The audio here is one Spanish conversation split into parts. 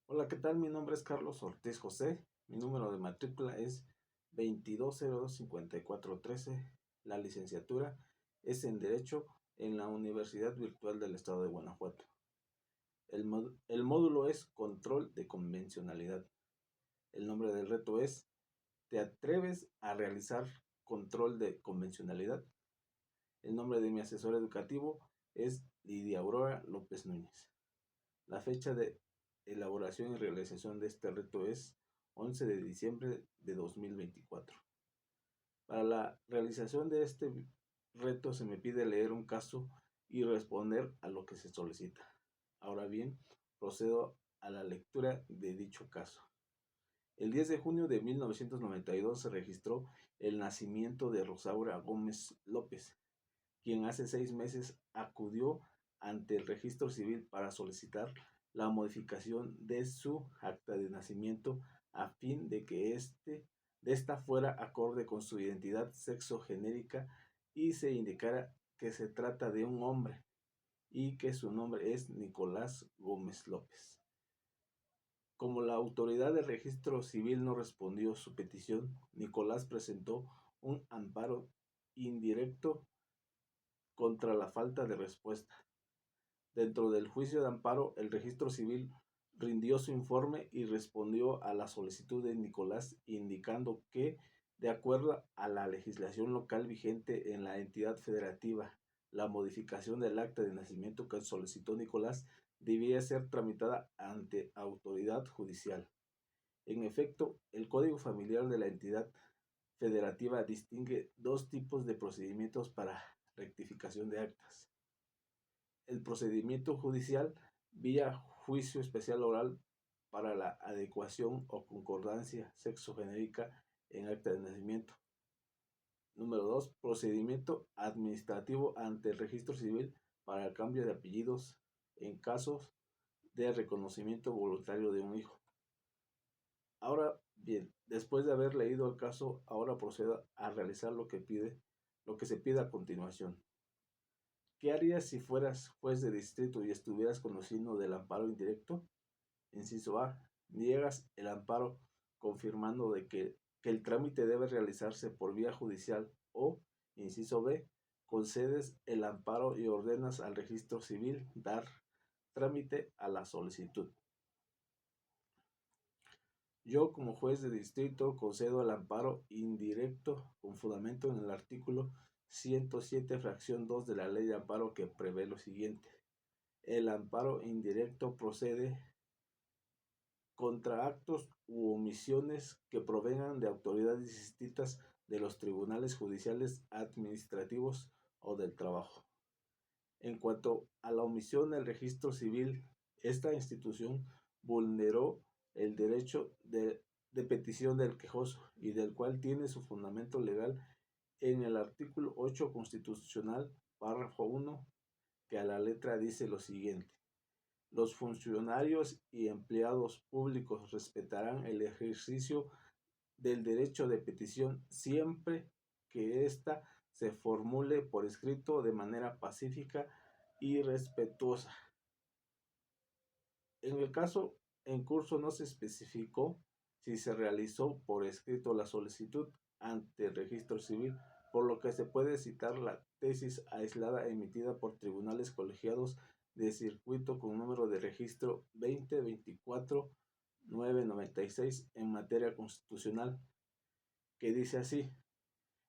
Hola, ¿qué tal? Mi nombre es Carlos Ortiz José. Mi número de matrícula es 22025413. La licenciatura es en Derecho en la Universidad Virtual del Estado de Guanajuato. El módulo es Control de Convencionalidad. El nombre del reto es ¿Te atreves a realizar control de convencionalidad? El nombre de mi asesor educativo es Lidia Aurora López Núñez. La fecha de elaboración y realización de este reto es 11 de diciembre de 2024. Para la realización de este reto se me pide leer un caso y responder a lo que se solicita. Ahora bien, procedo a la lectura de dicho caso. El 10 de junio de 1992 se registró el nacimiento de Rosaura Gómez López, quien hace 6 meses acudió ante el registro civil para solicitar la modificación de su acta de nacimiento a fin de que de esta fuera acorde con su identidad sexogenérica y se indicara que se trata de un hombre y que su nombre es Nicolás Gómez López. Como la autoridad de registro civil no respondió su petición, Nicolás presentó un amparo indirecto contra la falta de respuesta. Dentro del juicio de amparo, el registro civil rindió su informe y respondió a la solicitud de Nicolás indicando que, de acuerdo a la legislación local vigente en la entidad federativa, la modificación del acta de nacimiento que solicitó Nicolás debía ser tramitada ante autoridad judicial. En efecto, el Código Familiar de la entidad federativa distingue dos tipos de procedimientos para rectificación de actas: el procedimiento judicial vía juicio especial oral para la adecuación o concordancia sexogenérica en acta de nacimiento. Número 2. Procedimiento administrativo ante el registro civil para el cambio de apellidos en casos de reconocimiento voluntario de un hijo. Ahora bien, después de haber leído el caso, ahora procedo a realizar lo que se pide a continuación. ¿Qué harías si fueras juez de distrito y estuvieras conociendo del amparo indirecto? Inciso A. Niegas el amparo confirmando que el trámite debe realizarse por vía judicial o, inciso B, concedes el amparo y ordenas al registro civil dar trámite a la solicitud. Yo, como juez de distrito, concedo el amparo indirecto con fundamento en el artículo 107, fracción 2 de la Ley de Amparo, que prevé lo siguiente. El amparo indirecto procede contra actos u omisiones que provengan de autoridades distintas de los tribunales judiciales, administrativos o del trabajo. En cuanto a la omisión del registro civil, esta institución vulneró el derecho de petición del quejoso y del cual tiene su fundamento legal en el artículo 8 constitucional, párrafo 1, que a la letra dice lo siguiente: los funcionarios y empleados públicos respetarán el ejercicio del derecho de petición siempre que ésta se formule por escrito de manera pacífica y respetuosa. En el caso en curso no se especificó si se realizó por escrito la solicitud ante el registro civil, por lo que se puede citar la tesis aislada emitida por tribunales colegiados de circuito con número de registro 2024-996 en materia constitucional, que dice así: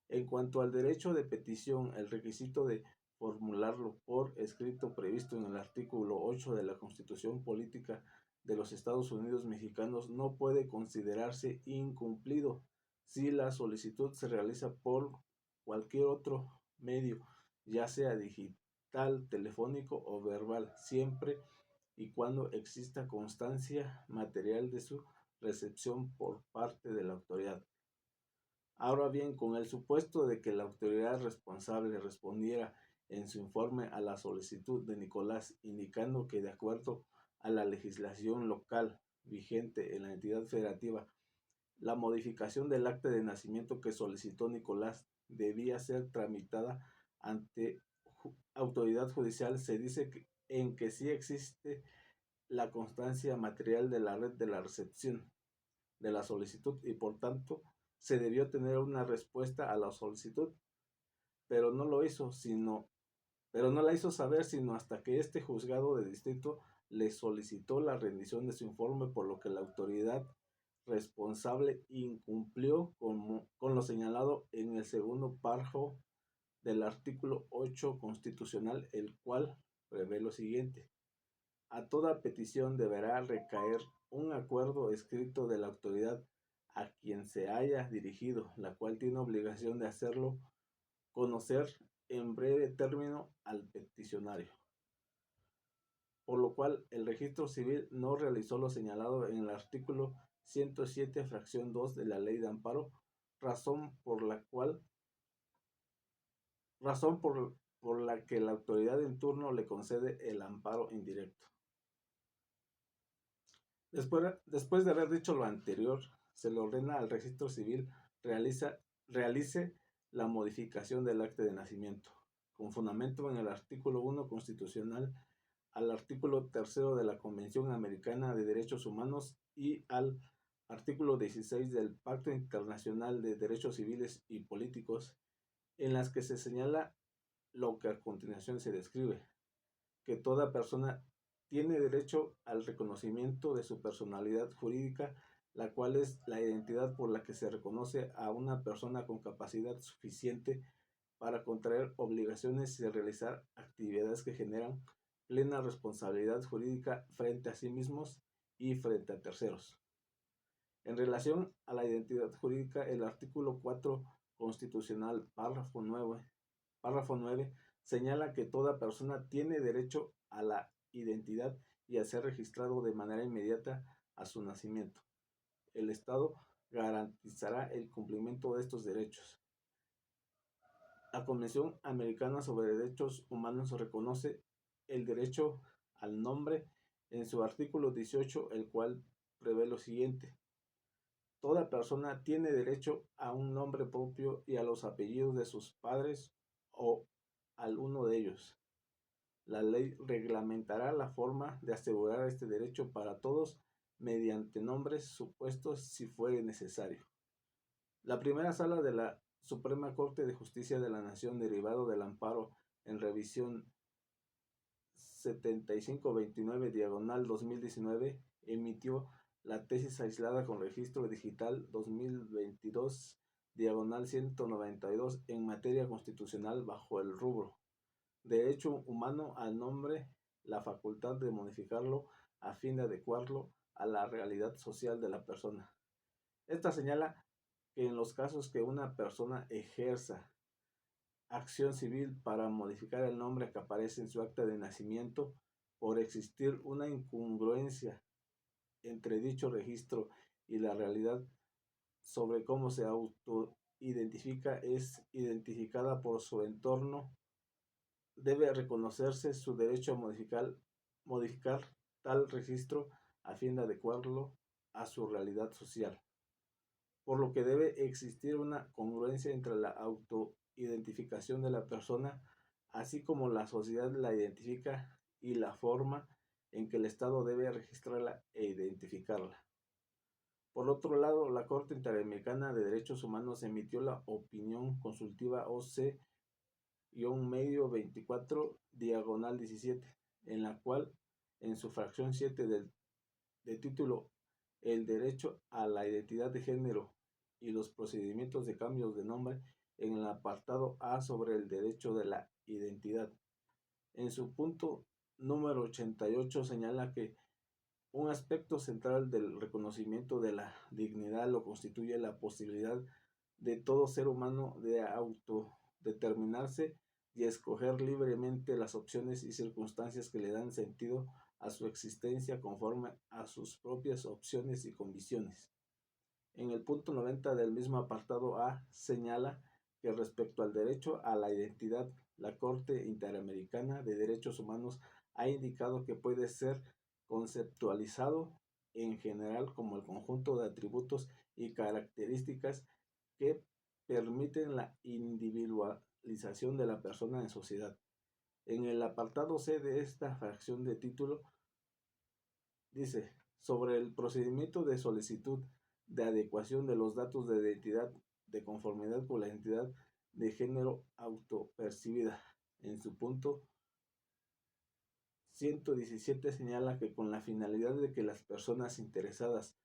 en cuanto al derecho de petición, el requisito de formularlo por escrito previsto en el artículo 8 de la Constitución Política de los Estados Unidos Mexicanos no puede considerarse incumplido si la solicitud se realiza por cualquier otro medio, ya sea digital, telefónico o verbal, siempre y cuando exista constancia material de su recepción por parte de la autoridad. Ahora bien, con el supuesto de que la autoridad responsable respondiera en su informe a la solicitud de Nicolás, indicando que, de acuerdo a la legislación local vigente en la entidad federativa, la modificación del acta de nacimiento que solicitó Nicolás debía ser tramitada ante autoridad judicial, se dice en que sí existe la constancia material de la red de la recepción de la solicitud y por tanto se debió tener una respuesta a la solicitud, pero no lo hizo, pero no la hizo saber sino hasta que este juzgado de distrito le solicitó la rendición de su informe, por lo que la autoridad responsable incumplió con lo señalado en el segundo párrafo del artículo 8 constitucional, el cual prevé lo siguiente: a toda petición deberá recaer un acuerdo escrito de la autoridad a quien se haya dirigido, la cual tiene obligación de hacerlo conocer en breve término al peticionario. Por lo cual el registro civil no realizó lo señalado en el artículo 107, fracción 2 de la Ley de Amparo, razón por la que la autoridad en turno le concede el amparo indirecto. Después de haber dicho lo anterior, se le ordena al registro civil realice la modificación del acta de nacimiento, con fundamento en el artículo 1 constitucional, al artículo 3 de la Convención Americana de Derechos Humanos y al artículo 16 del Pacto Internacional de Derechos Civiles y Políticos, en las que se señala lo que a continuación se describe: que toda persona tiene derecho al reconocimiento de su personalidad jurídica, la cual es la identidad por la que se reconoce a una persona con capacidad suficiente para contraer obligaciones y realizar actividades que generan plena responsabilidad jurídica frente a sí mismos y frente a terceros. En relación a la identidad jurídica, el artículo 4 constitucional, párrafo 9 señala que toda persona tiene derecho a la identidad y a ser registrado de manera inmediata a su nacimiento. El Estado garantizará el cumplimiento de estos derechos. La Convención Americana sobre Derechos Humanos reconoce el derecho al nombre en su artículo 18, el cual prevé lo siguiente: toda persona tiene derecho a un nombre propio y a los apellidos de sus padres o al uno de ellos. La ley reglamentará la forma de asegurar este derecho para todos mediante nombres supuestos si fuere necesario. La primera sala de la Suprema Corte de Justicia de la Nación, derivado del amparo en revisión 7529/2019, emitió la tesis aislada con registro digital 2022/192 en materia constitucional bajo el rubro derecho humano al nombre, la facultad de modificarlo a fin de adecuarlo a la realidad social de la persona. Esta señala que en los casos que una persona ejerza acción civil para modificar el nombre que aparece en su acta de nacimiento, por existir una incongruencia entre dicho registro y la realidad sobre cómo se autoidentifica, es identificada por su entorno, debe reconocerse su derecho a modificar tal registro a fin de adecuarlo a su realidad social, por lo que debe existir una congruencia entre la autoidentificación de la persona, así como la sociedad la identifica, y la forma en que el Estado debe registrarla e identificarla. Por otro lado, la Corte Interamericana de Derechos Humanos emitió la opinión consultiva OC-medio 24/17, en la cual, en su fracción 7 de título El derecho a la identidad de género y los procedimientos de cambios de nombre, en el apartado A sobre el derecho de la identidad, en su punto número 88 señala que un aspecto central del reconocimiento de la dignidad lo constituye la posibilidad de todo ser humano de autodeterminarse y escoger libremente las opciones y circunstancias que le dan sentido a su existencia conforme a sus propias opciones y convicciones. En el punto 90 del mismo apartado A señala que respecto al derecho a la identidad, la Corte Interamericana de Derechos Humanos ha indicado que puede ser conceptualizado en general como el conjunto de atributos y características que permiten la individualización de la persona en sociedad. En el apartado C de esta fracción de título Dice, sobre el procedimiento de solicitud de adecuación de los datos de identidad de conformidad con la identidad de género autopercibida. En su punto 117 señala que con la finalidad de que las personas interesadas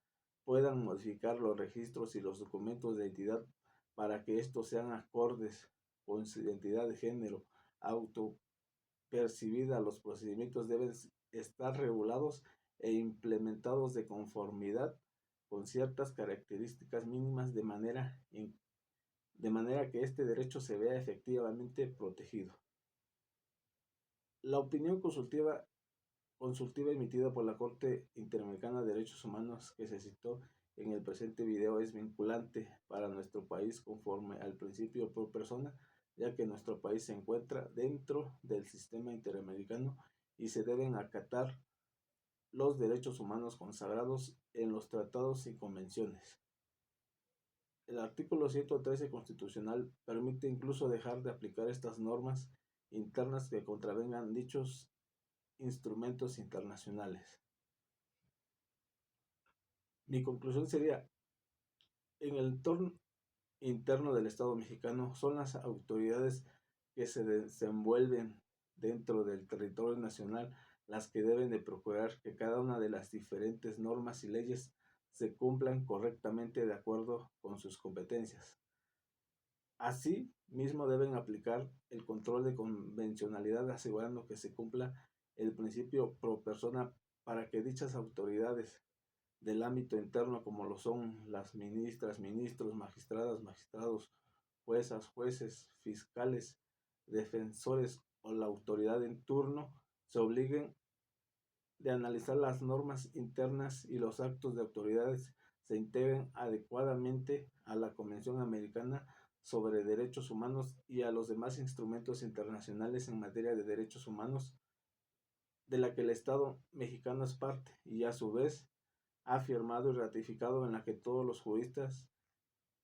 puedan modificar los registros y los documentos de identidad para que estos sean acordes con su identidad de género autopercibida, los procedimientos deben estar regulados e implementados de conformidad con ciertas características mínimas de manera que este derecho se vea efectivamente protegido. La opinión consultiva emitida por la Corte Interamericana de Derechos Humanos que se citó en el presente video es vinculante para nuestro país conforme al principio pro persona, ya que nuestro país se encuentra dentro del sistema interamericano y se deben acatar los derechos humanos consagrados en los tratados y convenciones. El artículo 113 constitucional permite incluso dejar de aplicar estas normas internas que contravengan dichos instrumentos internacionales. Mi conclusión sería, en el entorno interno del Estado mexicano son las autoridades que se desenvuelven dentro del territorio nacional las que deben de procurar que cada una de las diferentes normas y leyes se cumplan correctamente de acuerdo con sus competencias. Así mismo deben aplicar el control de convencionalidad asegurando que se cumpla el principio pro persona para que dichas autoridades del ámbito interno como lo son las ministras, ministros, magistradas, magistrados, juezas, jueces, fiscales, defensores o la autoridad en turno se obliguen de analizar las normas internas y los actos de autoridades se integren adecuadamente a la Convención Americana sobre Derechos Humanos y a los demás instrumentos internacionales en materia de derechos humanos de la que el Estado mexicano es parte y a su vez ha firmado y ratificado en la que todos los juristas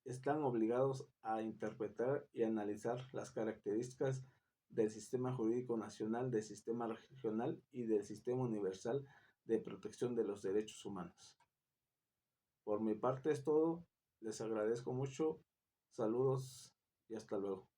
están obligados a interpretar y analizar las características del sistema jurídico nacional, del sistema regional y del sistema universal de protección de los derechos humanos. Por mi parte es todo, les agradezco mucho, saludos y hasta luego.